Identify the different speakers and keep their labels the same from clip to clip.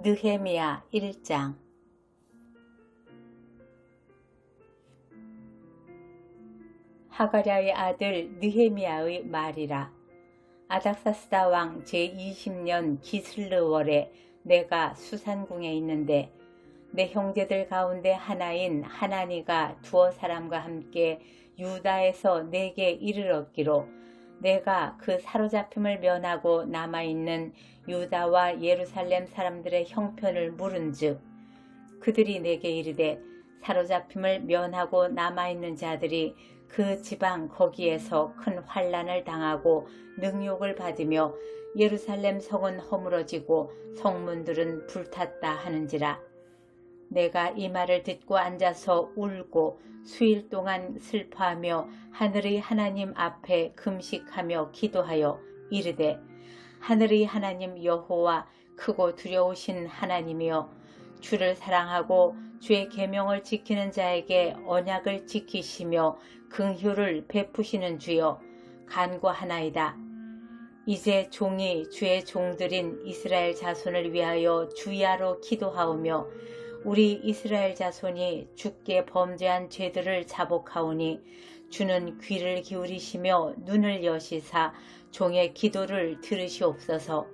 Speaker 1: 느헤미야 1장. 하가랴의 아들 느헤미야의 말이라. 아닥사스다 왕 제20년 기슬르월에 내가 수산궁에 있는데 내 형제들 가운데 하나인 하나니가 두어 사람과 함께 유다에서 내게 이르렀기로 내가 그 사로잡힘을 면하고 남아있는 유다와 예루살렘 사람들의 형편을 물은즉 그들이 내게 이르되 사로잡힘을 면하고 남아있는 자들이 그 지방 거기에서 큰 환난을 당하고 능욕을 받으며 예루살렘 성은 허물어지고 성문들은 불탔다 하는지라. 내가 이 말을 듣고 앉아서 울고 수일 동안 슬퍼하며 하늘의 하나님 앞에 금식하며 기도하여 이르되 하늘의 하나님 여호와 크고 두려우신 하나님이여 주를 사랑하고 주의 계명을 지키는 자에게 언약을 지키시며 긍휼을 베푸시는 주여 간구하나이다. 이제 종이 주의 종들인 이스라엘 자손을 위하여 주야로 기도하오며 우리 이스라엘 자손이 주께 범죄한 죄들을 자복하오니 주는 귀를 기울이시며 눈을 여시사 종의 기도를 들으시옵소서.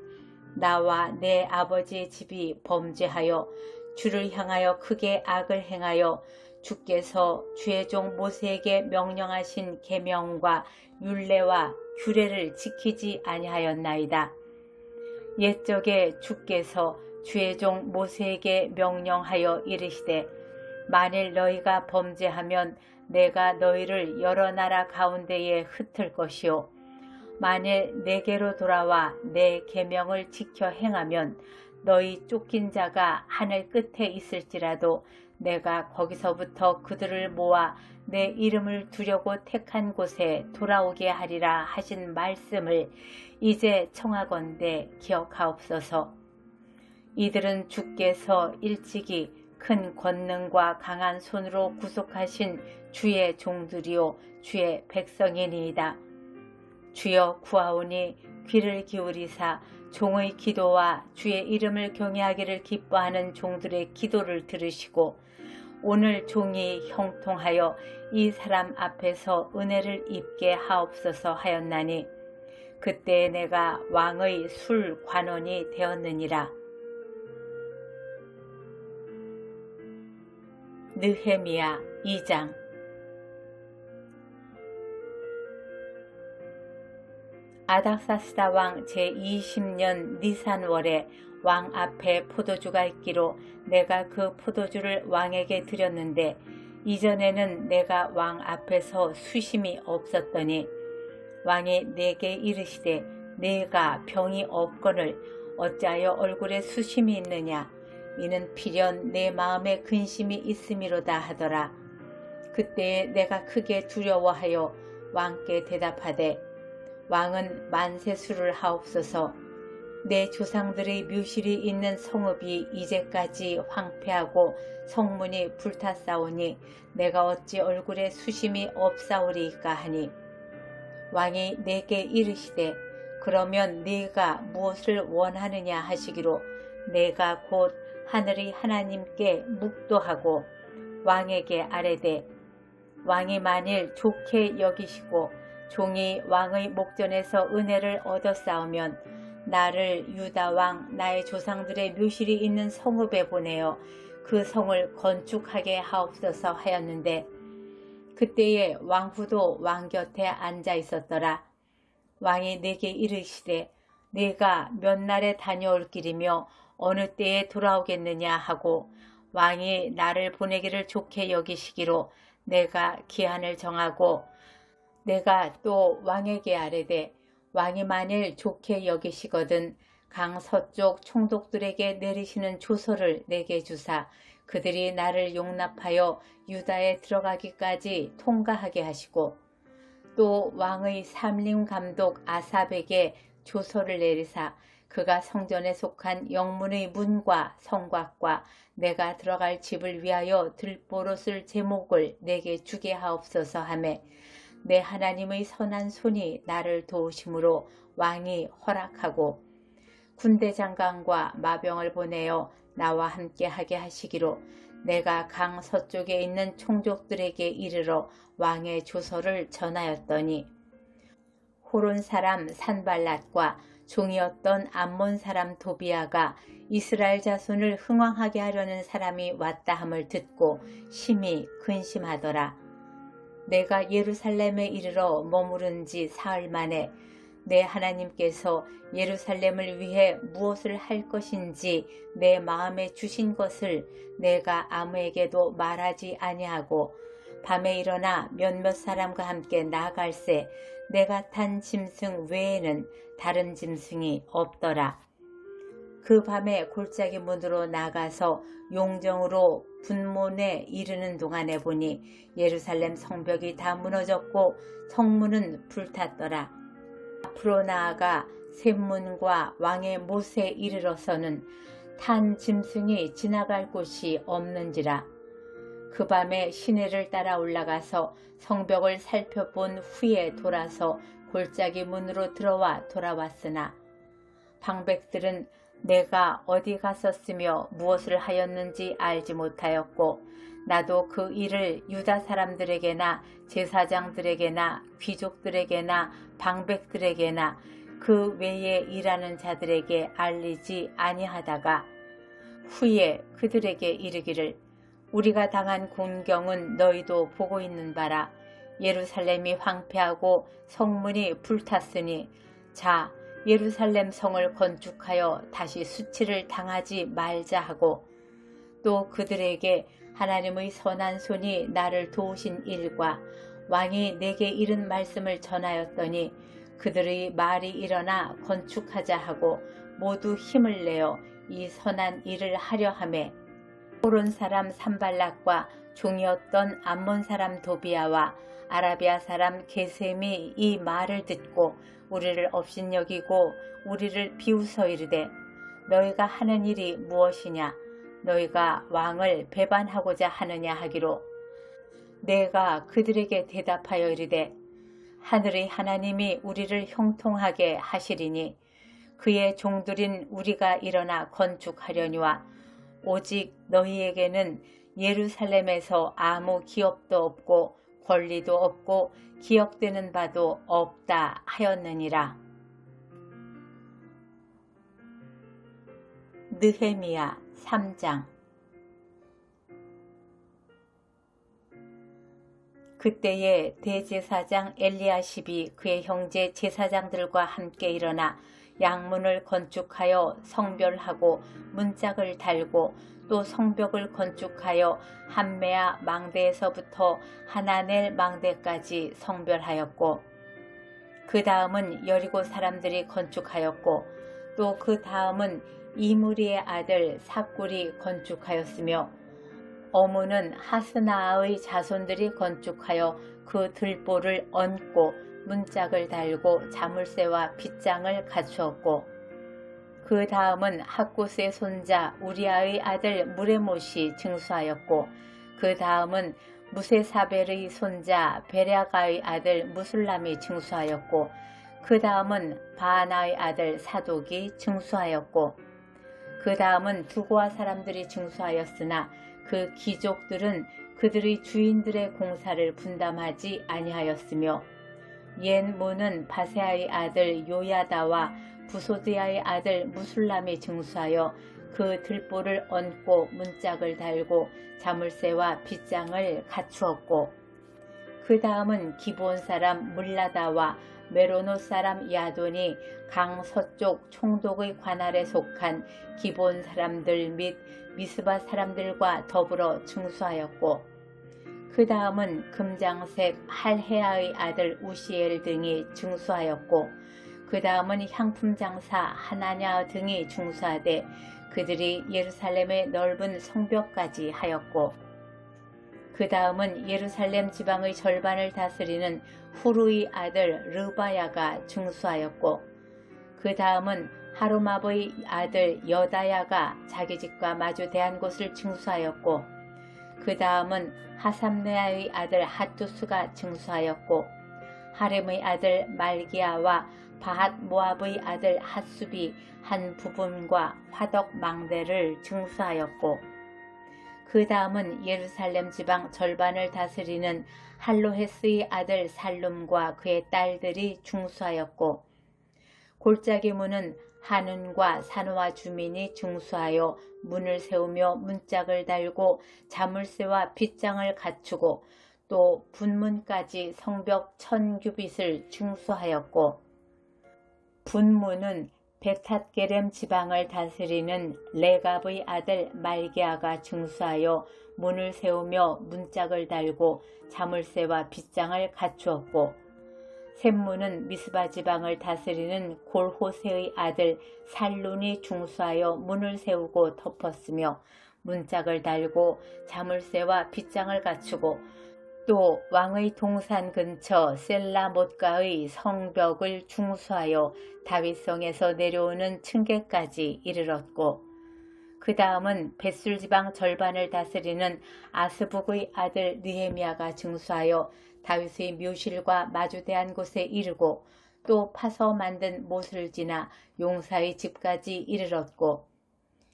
Speaker 1: 나와 내 아버지의 집이 범죄하여 주를 향하여 크게 악을 행하여 주께서 주의 종 모세에게 명령하신 계명과 율례와 규례를 지키지 아니하였나이다. 옛적에 주께서 주의 종 모세에게 명령하여 이르시되 만일 너희가 범죄하면 내가 너희를 여러 나라 가운데에 흩을 것이요 만일 내게로 돌아와 내 계명을 지켜 행하면 너희 쫓긴 자가 하늘 끝에 있을지라도 내가 거기서부터 그들을 모아 내 이름을 두려고 택한 곳에 돌아오게 하리라 하신 말씀을 이제 청하건대 기억하옵소서. 이들은 주께서 일찍이 큰 권능과 강한 손으로 구속하신 주의 종들이요 주의 백성이니이다. 주여 구하오니 귀를 기울이사 종의 기도와 주의 이름을 경외하기를 기뻐하는 종들의 기도를 들으시고 오늘 종이 형통하여 이 사람 앞에서 은혜를 입게 하옵소서 하였나니 그때 내가 왕의 술 관원이 되었느니라. 느헤미야 2장. 아닥사스다 왕 제20년 니산월에 왕 앞에 포도주가 있기로 내가 그 포도주를 왕에게 드렸는데 이전에는 내가 왕 앞에서 수심이 없었더니 왕이 내게 이르시되 내가 병이 없거늘 어찌하여 얼굴에 수심이 있느냐 이는 필연 내 마음에 근심이 있음이로다 하더라. 그때에 내가 크게 두려워하여 왕께 대답하되 왕은 만세수를 하옵소서. 내 조상들의 묘실이 있는 성읍이 이제까지 황폐하고 성문이 불탔사오니 내가 어찌 얼굴에 수심이 없사오리이까 하니 왕이 내게 이르시되 그러면 네가 무엇을 원하느냐 하시기로 내가 곧 하늘의 하나님께 묵도하고 왕에게 아뢰되 왕이 만일 좋게 여기시고 종이 왕의 목전에서 은혜를 얻어싸우면 나를 유다 왕 나의 조상들의 묘실이 있는 성읍에 보내어 그 성을 건축하게 하옵소서 하였는데 그때에 왕후도 왕 곁에 앉아 있었더라. 왕이 내게 이르시되 네가 몇 날에 다녀올 길이며 어느 때에 돌아오겠느냐 하고 왕이 나를 보내기를 좋게 여기시기로 내가 기한을 정하고 내가 또 왕에게 아뢰되 왕이 만일 좋게 여기시거든 강 서쪽 총독들에게 내리시는 조서를 내게 주사 그들이 나를 용납하여 유다에 들어가기까지 통과하게 하시고 또 왕의 삼림 감독 아삽에게 조서를 내리사 그가 성전에 속한 영문의 문과 성곽과 내가 들어갈 집을 위하여 들보롯을 제목을 내게 주게 하옵소서 하매 내 하나님의 선한 손이 나를 도우심으로 왕이 허락하고 군대 장관과 마병을 보내어 나와 함께 하게 하시기로 내가 강 서쪽에 있는 총족들에게 이르러 왕의 조서를 전하였더니 호론 사람 산발랏과 종이었던 암몬 사람 도비아가 이스라엘 자손을 흥왕하게 하려는 사람이 왔다 함을 듣고 심히 근심하더라. 내가 예루살렘에 이르러 머무른 지 사흘 만에 내 하나님께서 예루살렘을 위해 무엇을 할 것인지 내 마음에 주신 것을 내가 아무에게도 말하지 아니하고 밤에 일어나 몇몇 사람과 함께 나아갈새 내가 탄 짐승 외에는 다른 짐승이 없더라. 그 밤에 골짜기 문으로 나가서 용정으로 분몬에 이르는 동안에 보니 예루살렘 성벽이 다 무너졌고 성문은 불탔더라. 앞으로 나아가 샘문과 왕의 못에 이르러서는 탄 짐승이 지나갈 곳이 없는지라. 그 밤에 시내를 따라 올라가서 성벽을 살펴본 후에 돌아서 골짜기 문으로 들어와 돌아왔으나 방백들은 내가 어디 갔었으며 무엇을 하였는지 알지 못하였고 나도 그 일을 유다 사람들에게나 제사장들에게나 귀족들에게나 방백들에게나 그 외에 일하는 자들에게 알리지 아니하다가 후에 그들에게 이르기를 우리가 당한 곤경은 너희도 보고 있는 바라. 예루살렘이 황폐하고 성문이 불탔으니 자 예루살렘 성을 건축하여 다시 수치를 당하지 말자 하고 또 그들에게 하나님의 선한 손이 나를 도우신 일과 왕이 내게 이른 말씀을 전하였더니 그들의 말이 일어나 건축하자 하고 모두 힘을 내어 이 선한 일을 하려 하매 호론 사람 산발락과 종이었던 암몬 사람 도비아와 아라비아 사람 게셈이 이 말을 듣고 우리를 업신여기고 우리를 비웃어 이르되 너희가 하는 일이 무엇이냐 너희가 왕을 배반하고자 하느냐 하기로 내가 그들에게 대답하여 이르되 하늘의 하나님이 우리를 형통하게 하시리니 그의 종들인 우리가 일어나 건축하려니와 오직 너희에게는 예루살렘에서 아무 기업도 없고 권리도 없고 기억되는 바도 없다 하였느니라. 느헤미야 3장. 그때에 대제사장 엘리야십이 그의 형제 제사장들과 함께 일어나 양문을 건축하여 성별하고 문짝을 달고 또 성벽을 건축하여 한메아 망대에서부터 하나넬 망대까지 성별하였고 그 다음은 여리고 사람들이 건축하였고 또 그 다음은 이무리의 아들 삭굴이 건축하였으며 어무는 하스나아의 자손들이 건축하여 그 들보를 얹고 문짝을 달고 자물쇠와 빗장을 갖추었고 그 다음은 학곳의 손자 우리아의 아들 무레못이 증수하였고 그 다음은 무세사벨의 손자 베랴가의 아들 무술람이 증수하였고 그 다음은 바하나의 아들 사독이 증수하였고 그 다음은 두고아 사람들이 증수하였으나 그 귀족들은 그들의 주인들의 공사를 분담하지 아니하였으며 옛 문은 바세아의 아들 요야다와 부소드야의 아들 무술람이 증수하여 그 들보를 얹고 문짝을 달고 자물쇠와 빗장을 갖추었고 그 다음은 기브온 사람 물라다와 메로노 사람 야돈이 강 서쪽 총독의 관할에 속한 기브온 사람들 및 미스바 사람들과 더불어 증수하였고 그 다음은 금장색 할헤아의 아들 우시엘 등이 증수하였고 그 다음은 향품장사 하나냐 등이 중수하되 그들이 예루살렘의 넓은 성벽까지 하였고 그 다음은 예루살렘 지방의 절반을 다스리는 후루의 아들 르바야가 중수하였고 그 다음은 하루마브의 아들 여다야가 자기 집과 마주 대한 곳을 증수하였고 그 다음은 하삼네아의 아들 핫두스가 증수하였고 하렘의 아들 말기야와 바핫 모압의 아들 핫숲이 한 부분과 화덕 망대를 증수하였고, 그 다음은 예루살렘 지방 절반을 다스리는 할로헤스의 아들 살룸과 그의 딸들이 중수하였고, 골짜기 문은 한운과 산호와 주민이 중수하여 문을 세우며 문짝을 달고 자물쇠와 빗장을 갖추고, 또 분문까지 성벽 1000규빗을 중수하였고, 분문은 베탓게렘 지방을 다스리는 레갑의 아들 말기야가 중수하여 문을 세우며 문짝을 달고 자물쇠와 빗장을 갖추었고, 샘문은 미스바 지방을 다스리는 골호세의 아들 살룬이 중수하여 문을 세우고 덮었으며 문짝을 달고 자물쇠와 빗장을 갖추고, 또 왕의 동산 근처 셀라못가의 성벽을 중수하여 다윗성에서 내려오는 층계까지 이르렀고, 그 다음은 벳술 지방 절반을 다스리는 아스북의 아들 느헤미야가 중수하여 다윗의 묘실과 마주대한 곳에 이르고, 또 파서 만든 못을 지나 용사의 집까지 이르렀고,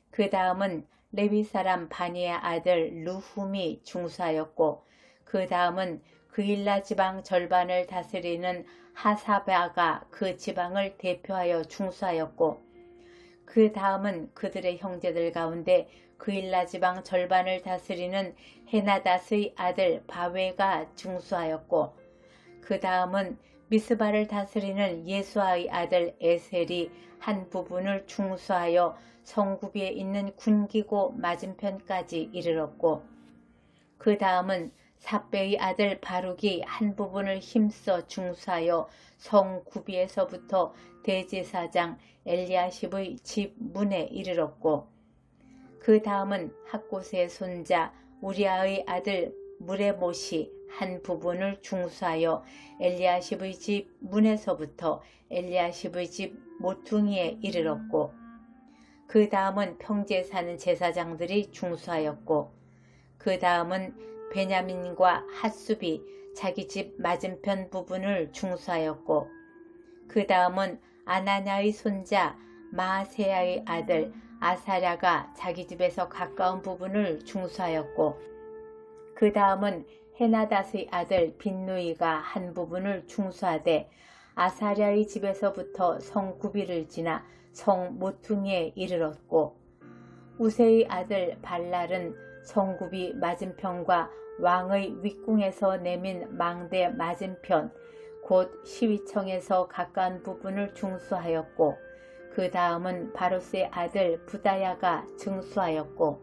Speaker 1: 그 다음은 레위 사람 바니의 아들 르훔이 중수하였고, 그 다음은 그일라 지방 절반을 다스리는 하사바가 그 지방을 대표하여 중수하였고, 그 다음은 그들의 형제들 가운데 그일라 지방 절반을 다스리는 헤나닷의 아들 바웨가 중수하였고, 그 다음은 미스바를 다스리는 예수아의 아들 에셀이 한 부분을 중수하여 성구비에 있는 군기고 맞은편까지 이르렀고, 그 다음은 삽베의 아들 바룩이 한 부분을 힘써 중수하여 성구비에서부터 대제사장 엘리야십의 집 문에 이르렀고, 그 다음은 학곳의 손자 우리아의 아들 무레못이 한 부분을 중수하여 엘리야십의 집 문에서부터 엘리야십의 집 모퉁이에 이르렀고, 그 다음은 평지에 사는 제사장들이 중수하였고, 그 다음은 베냐민과 핫숲이 자기 집 맞은편 부분을 중수하였고, 그 다음은 아나냐의 손자 마세야의 아들 아사랴가 자기 집에서 가까운 부분을 중수하였고, 그 다음은 헤나닷의 아들 빈누이가 한 부분을 중수하되 아사랴의 집에서부터 성구비를 지나 성 모퉁이에 이르렀고, 우세의 아들 발랄은 성구비 맞은편과 왕의 윗궁에서 내민 망대 맞은편 곧 시위청에서 가까운 부분을 중수하였고, 그 다음은 바로스의 아들 부다야가 증수하였고,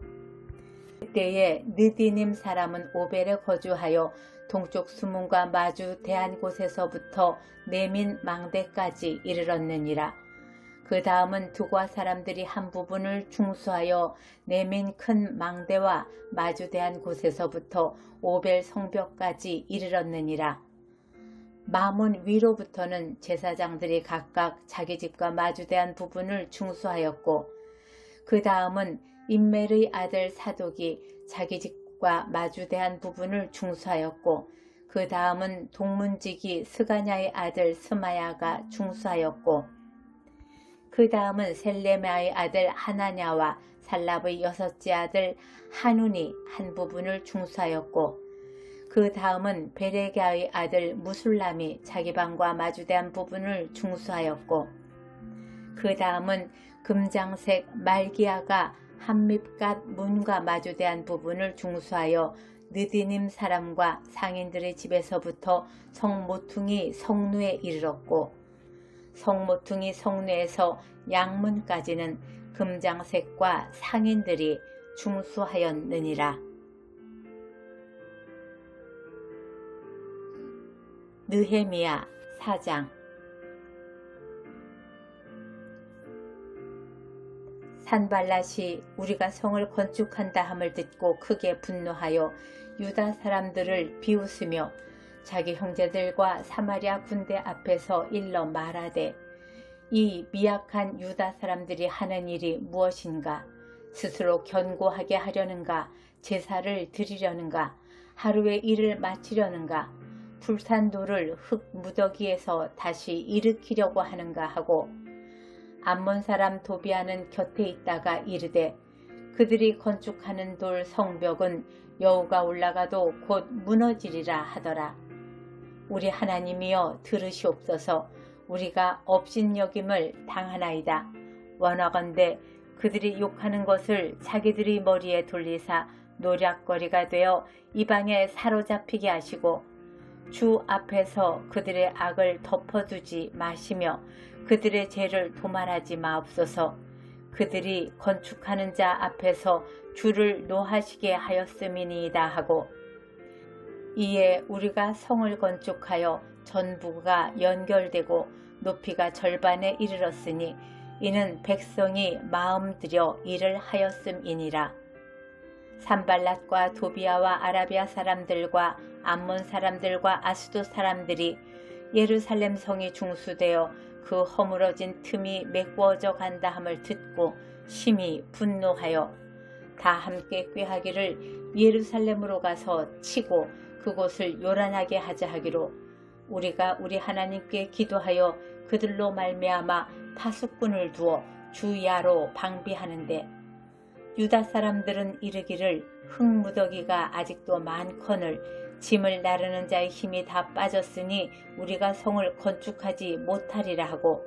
Speaker 1: 그때에 느디님 사람은 오벨에 거주하여 동쪽 수문과 마주 대한 곳에서부터 내민 망대까지 이르렀느니라. 그 다음은 두과 사람들이 한 부분을 중수하여 내민 큰 망대와 마주대한 곳에서부터 오벨 성벽까지 이르렀느니라. 마문 위로부터는 제사장들이 각각 자기 집과 마주대한 부분을 중수하였고, 그 다음은 임멜의 아들 사독이 자기 집과 마주대한 부분을 중수하였고, 그 다음은 동문지기 스가냐의 아들 스마야가 중수하였고, 그 다음은 셀레메아의 아들 하나냐와 살랍의 여섯째 아들 한운이 한 부분을 중수하였고, 그 다음은 베레갸의 아들 무술람이 자기 방과 마주대한 부분을 중수하였고, 그 다음은 금장색 말기야가 한밉갓 문과 마주대한 부분을 중수하여 느디님 사람과 상인들의 집에서부터 성모퉁이 성루에 이르렀고, 성모퉁이 성루에서 양문까지는 금장색과 상인들이 중수하였느니라. 느헤미야 4장. 산발랏이 우리가 성을 건축한다 함을 듣고 크게 분노하여 유다 사람들을 비웃으며 자기 형제들과 사마리아 군대 앞에서 일러 말하되, 이 미약한 유다 사람들이 하는 일이 무엇인가? 스스로 견고하게 하려는가? 제사를 드리려는가? 하루의 일을 마치려는가? 불산 돌을 흙 무더기에서 다시 일으키려고 하는가 하고 암몬 사람 도비아는 곁에 있다가 이르되 그들이 건축하는 돌 성벽은 여호가 올라가도 곧 무너지리라 하더라. 우리 하나님이여 들으시옵소서. 우리가 업신여김을 당하나이다. 원하건대 그들이 욕하는 것을 자기들이 머리에 돌리사 노략거리가 되어 이방에 사로잡히게 하시고 주 앞에서 그들의 악을 덮어두지 마시며 그들의 죄를 도말하지 마옵소서. 그들이 건축하는 자 앞에서 주를 노하시게 하였음이니이다 하고 이에 우리가 성을 건축하여 전부가 연결되고 높이가 절반에 이르렀으니 이는 백성이 마음 들여 일을 하였음이니라. 산발랏과 도비아와 아라비아 사람들과 암몬 사람들과 아수도 사람들이 예루살렘 성이 중수되어 그 허물어진 틈이 메꾸어져 간다 함을 듣고 심히 분노하여 다 함께 꾀하기를 예루살렘으로 가서 치고 그곳을 요란하게 하자 하기로 우리가 우리 하나님께 기도하여 그들로 말미암아 파수꾼을 두어 주야로 방비하는데 유다 사람들은 이르기를 흙무더기가 아직도 많거늘 짐을 나르는 자의 힘이 다 빠졌으니 우리가 성을 건축하지 못하리라 하고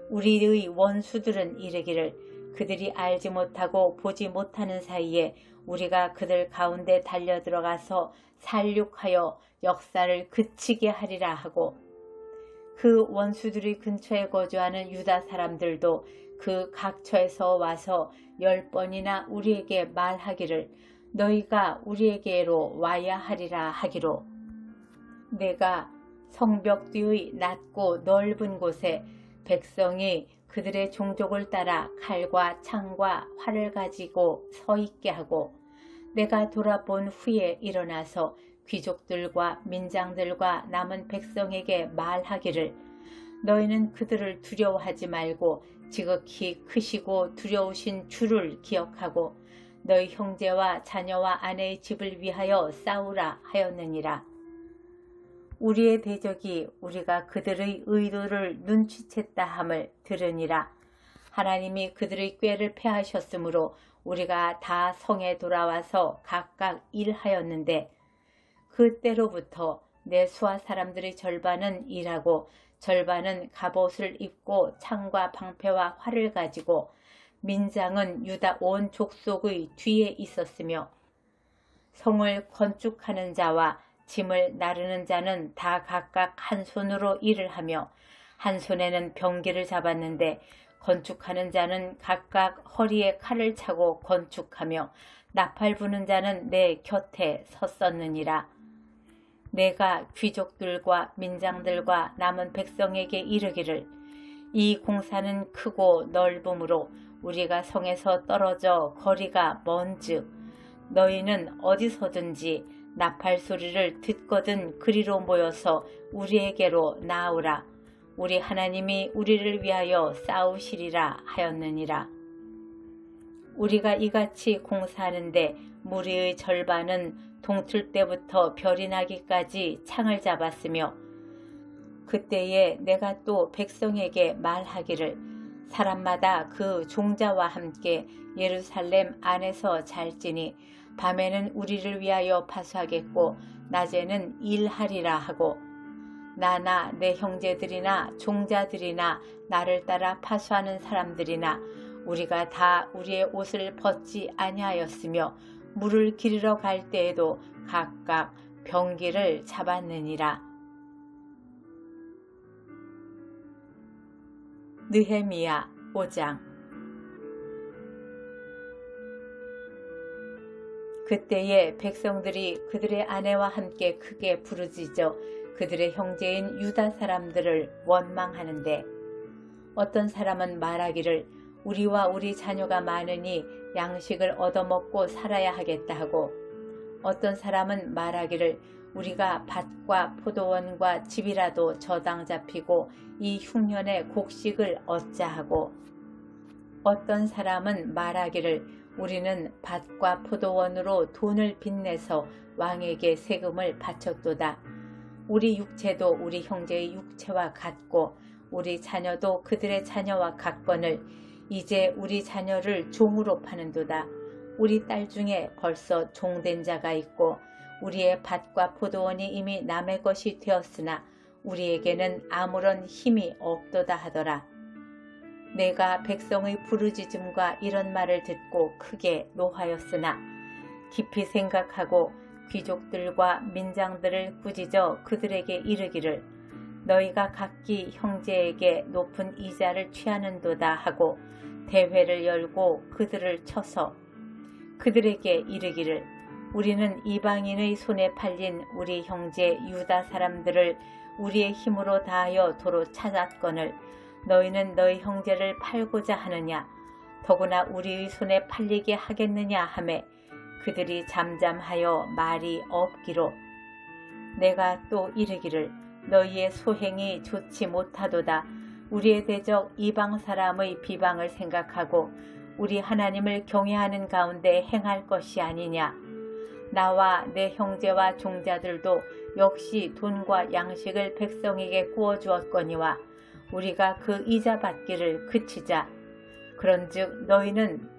Speaker 1: 우리의 원수들은 이르기를 그들이 알지 못하고 보지 못하는 사이에 우리가 그들 가운데 달려들어가서 살육하여 역사를 그치게 하리라 하고 그 원수들이 근처에 거주하는 유다 사람들도 그 각처에서 와서 10번이나 우리에게 말하기를 너희가 우리에게로 와야 하리라 하기로 내가 성벽 뒤의 낮고 넓은 곳에 백성이 그들의 종족을 따라 칼과 창과 활을 가지고 서 있게 하고 내가 돌아본 후에 일어나서 귀족들과 민장들과 남은 백성에게 말하기를 너희는 그들을 두려워하지 말고 지극히 크시고 두려우신 주를 기억하고 너희 형제와 자녀와 아내의 집을 위하여 싸우라 하였느니라. 우리의 대적이 우리가 그들의 의도를 눈치챘다 함을 들으니라. 하나님이 그들의 꾀를 패하셨으므로 우리가 다 성에 돌아와서 각각 일하였는데 그때로부터 내 수하 사람들의 절반은 일하고 절반은 갑옷을 입고 창과 방패와 활을 가지고 민장은 유다 온 족속의 뒤에 있었으며 성을 건축하는 자와 짐을 나르는 자는 다 각각 한 손으로 일을 하며 한 손에는 병기를 잡았는데 건축하는 자는 각각 허리에 칼을 차고 건축하며 나팔 부는 자는 내 곁에 섰었느니라. 내가 귀족들과 민장들과 남은 백성에게 이르기를 이 공사는 크고 넓음으로 우리가 성에서 떨어져 거리가 먼즉 너희는 어디서든지 나팔 소리를 듣거든 그리로 모여서 우리에게로 나오라. 우리 하나님이 우리를 위하여 싸우시리라 하였느니라. 우리가 이같이 공사하는데 무리의 절반은 동틀 때부터 별이 나기까지 창을 잡았으며 그때에 내가 또 백성에게 말하기를 사람마다 그 종자와 함께 예루살렘 안에서 잘지니 밤에는 우리를 위하여 파수하겠고 낮에는 일하리라 하고 나나 내 형제들이나 종자들이나 나를 따라 파수하는 사람들이나 우리가 다 우리의 옷을 벗지 아니하였으며 물을 기르러 갈 때에도 각각 병기를 잡았느니라. 느헤미야 5장. 그때에 백성들이 그들의 아내와 함께 크게 부르짖어 그들의 형제인 유다 사람들을 원망하는데 어떤 사람은 말하기를 우리와 우리 자녀가 많으니 양식을 얻어먹고 살아야 하겠다 하고 어떤 사람은 말하기를 우리가 밭과 포도원과 집이라도 저당 잡히고 이 흉년에 곡식을 얻자 하고 어떤 사람은 말하기를 우리는 밭과 포도원으로 돈을 빚내서 왕에게 세금을 바쳤도다. 우리 육체도 우리 형제의 육체와 같고 우리 자녀도 그들의 자녀와 같거늘 이제 우리 자녀를 종으로 파는도다. 우리 딸 중에 벌써 종된 자가 있고 우리의 밭과 포도원이 이미 남의 것이 되었으나 우리에게는 아무런 힘이 없도다 하더라. 내가 백성의 부르짖음과 이런 말을 듣고 크게 노하였으나 깊이 생각하고 귀족들과 민장들을 꾸짖어 그들에게 이르기를 너희가 각기 형제에게 높은 이자를 취하는도다 하고 대회를 열고 그들을 쳐서 그들에게 이르기를 우리는 이방인의 손에 팔린 우리 형제 유다 사람들을 우리의 힘으로 다하여 도로 찾았거늘 너희는 너희 형제를 팔고자 하느냐 더구나 우리의 손에 팔리게 하겠느냐 하매 그들이 잠잠하여 말이 없기로 내가 또 이르기를 너희의 소행이 좋지 못하도다. 우리의 대적 이방 사람의 비방을 생각하고 우리 하나님을 경외하는 가운데 행할 것이 아니냐. 나와 내 형제와 종자들도 역시 돈과 양식을 백성에게 구워주었거니와 우리가 그 이자 받기를 그치자. 그런즉 너희는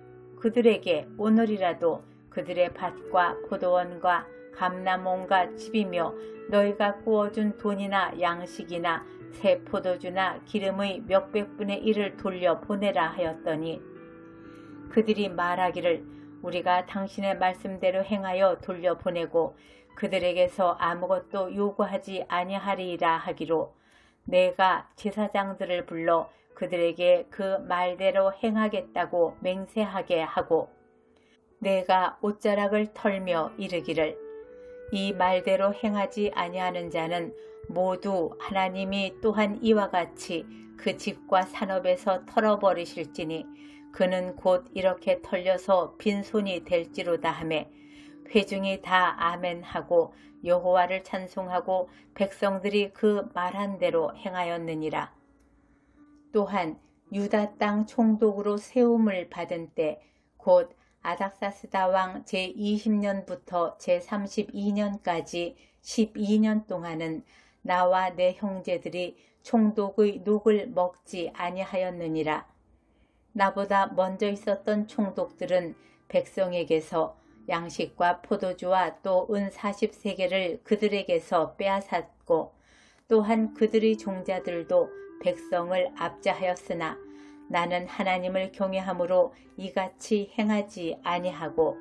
Speaker 1: 그들에게 오늘이라도 그들의 밭과 포도원과 감람원과 집이며 너희가 구워준 돈이나 양식이나 새 포도주나 기름의 몇백분의 1을 돌려 보내라 하였더니 그들이 말하기를 우리가 당신의 말씀대로 행하여 돌려보내고 그들에게서 아무것도 요구하지 아니하리이라 하기로 내가 제사장들을 불러 그들에게 그 말대로 행하겠다고 맹세하게 하고 내가 옷자락을 털며 이르기를 이 말대로 행하지 아니하는 자는 모두 하나님이 또한 이와 같이 그 집과 산업에서 털어버리실지니 그는 곧 이렇게 털려서 빈손이 될지로다 하매 회중이 다 아멘하고 여호와를 찬송하고 백성들이 그 말한 대로 행하였느니라. 또한 유다 땅 총독으로 세움을 받은 때 곧 아닥사스다 왕 제20년부터 제32년까지 12년 동안은 나와 내 형제들이 총독의 녹을 먹지 아니하였느니라. 나보다 먼저 있었던 총독들은 백성에게서 양식과 포도주와 또 은 40세겔을 그들에게서 빼앗았고 또한 그들의 종자들도 백성을 압제하였으나 나는 하나님을 경외함으로 이같이 행하지 아니하고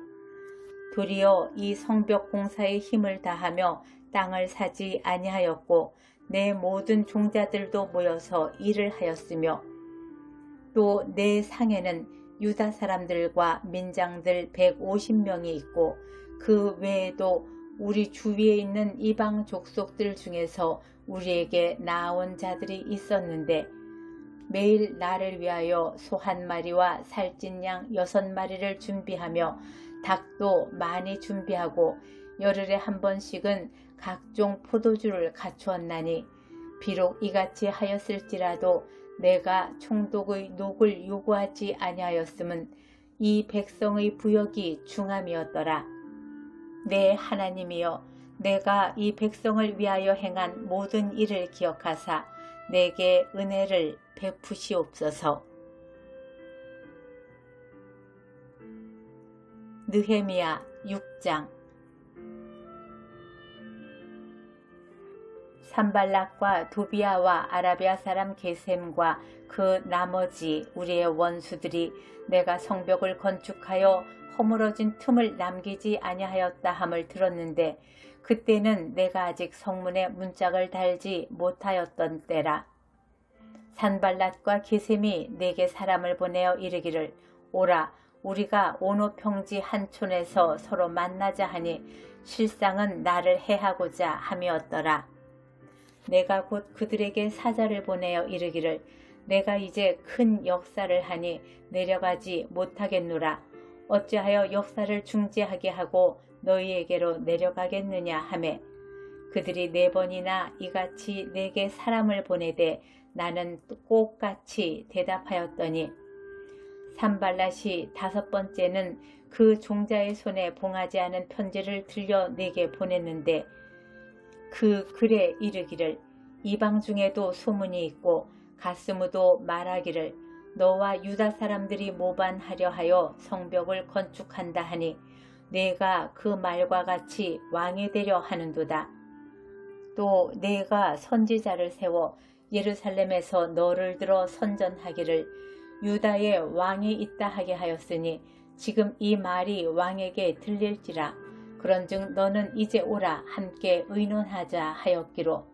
Speaker 1: 도리어 이 성벽 공사에 힘을 다하며 땅을 사지 아니하였고 내 모든 종자들도 모여서 일을 하였으며 또 내 상에는 유다 사람들과 민장들 150명이 있고 그 외에도 우리 주위에 있는 이방 족속들 중에서 우리에게 나아온 자들이 있었는데 매일 나를 위하여 소 1마리와 살찐 양 6마리를 준비하며 닭도 많이 준비하고 열흘에 한 번씩은 각종 포도주를 갖추었나니 비록 이같이 하였을지라도 내가 총독의 녹을 요구하지 아니하였음은 이 백성의 부역이 중함이었더라. 내 하나님이여 내가 이 백성을 위하여 행한 모든 일을 기억하사 내게 은혜를 베푸시옵소서. 느헤미야 6장. 산발락과 도비아와 아라비아 사람 게셈과 그 나머지 우리의 원수들이 내가 성벽을 건축하여 허물어진 틈을 남기지 아니하였다 함을 들었는데 그때는 내가 아직 성문에 문짝을 달지 못하였던 때라. 산발락과 게셈이 내게 사람을 보내어 이르기를 오라 우리가 오노 평지 한 촌에서 서로 만나자 하니 실상은 나를 해하고자 함이었더라. 내가 곧 그들에게 사자를 보내어 이르기를 내가 이제 큰 역사를 하니 내려가지 못하겠노라. 어찌하여 역사를 중지하게 하고 너희에게로 내려가겠느냐 하매 그들이 4번이나 이같이 내게 사람을 보내되 나는 똑같이 대답하였더니 산발랏이 5번째는 그 종자의 손에 봉하지 않은 편지를 들려 내게 보냈는데 그 글에 이르기를 이방 중에도 소문이 있고 가스무도 말하기를 너와 유다 사람들이 모반하려 하여 성벽을 건축한다 하니 내가 그 말과 같이 왕이 되려 하는도다. 또 내가 선지자를 세워 예루살렘에서 너를 들어 선전하기를 유다에 왕이 있다 하게 하였으니 지금 이 말이 왕에게 들릴지라. 그런즉 너는 이제 오라 함께 의논하자 하였기로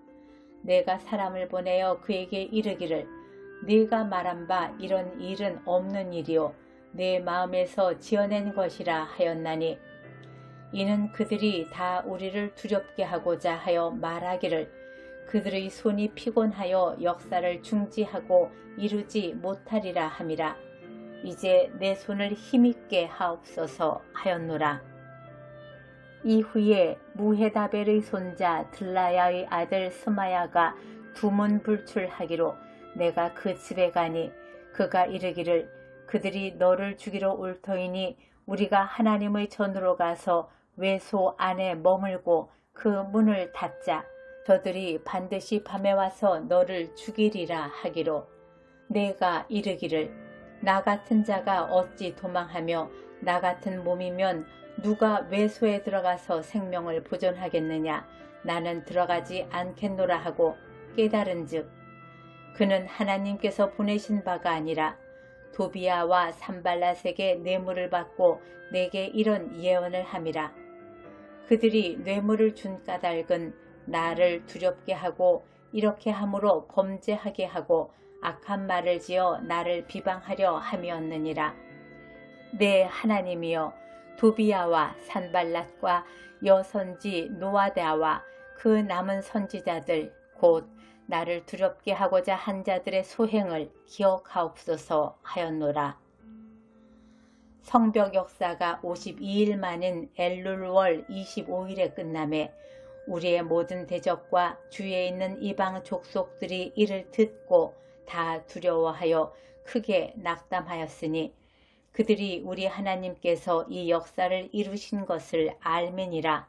Speaker 1: 내가 사람을 보내어 그에게 이르기를 네가 말한 바 이런 일은 없는 일이요 내 마음에서 지어낸 것이라 하였나니 이는 그들이 다 우리를 두렵게 하고자 하여 말하기를 그들의 손이 피곤하여 역사를 중지하고 이루지 못하리라 함이라. 이제 내 손을 힘있게 하옵소서 하였노라. 이후에 무헤다벨의 손자 들라야의 아들 스마야가 두문 불출하기로 내가 그 집에 가니 그가 이르기를 그들이 너를 죽이러 올 터이니 우리가 하나님의 전으로 가서 외소 안에 머물고 그 문을 닫자. 저들이 반드시 밤에 와서 너를 죽이리라 하기로 내가 이르기를 나 같은 자가 어찌 도망하며 나 같은 몸이면 누가 외소에 들어가서 생명을 보존하겠느냐. 나는 들어가지 않겠노라 하고 깨달은즉 그는 하나님께서 보내신 바가 아니라 도비야와 산발랏에게 뇌물을 받고 내게 이런 예언을 함이라. 그들이 뇌물을 준 까닭은 나를 두렵게 하고 이렇게 함으로 범죄하게 하고 악한 말을 지어 나를 비방하려 함이었느니라. 내 하나님이여 도비야와 산발랏과 여선지 노아다와 그 남은 선지자들 곧 나를 두렵게 하고자 한 자들의 소행을 기억하옵소서 하였노라. 성벽 역사가 52일 만인 엘룰월 25일에 끝남에 우리의 모든 대적과 주위에 있는 이방 족속들이 이를 듣고 다 두려워하여 크게 낙담하였으니 그들이 우리 하나님께서 이 역사를 이루신 것을 알매니라.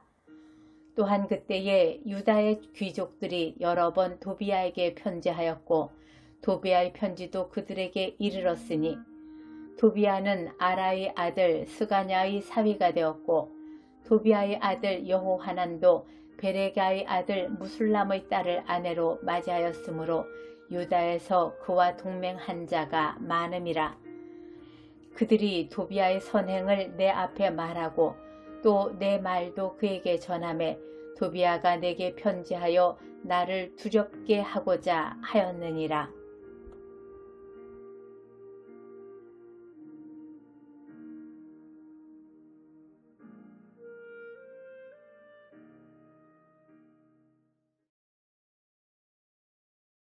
Speaker 1: 또한 그때에 유다의 귀족들이 여러 번 도비야에게 편지하였고 도비야의 편지도 그들에게 이르렀으니 도비야는 아라의 아들 스가냐의 사위가 되었고 도비야의 아들 여호하난도 베레가의 아들 무술람의 딸을 아내로 맞이하였으므로 유다에서 그와 동맹한 자가 많음이라. 그들이 도비야의 선행을 내 앞에 말하고 또 내 말도 그에게 전하매 도비야가 내게 편지하여 나를 두렵게 하고자 하였느니라.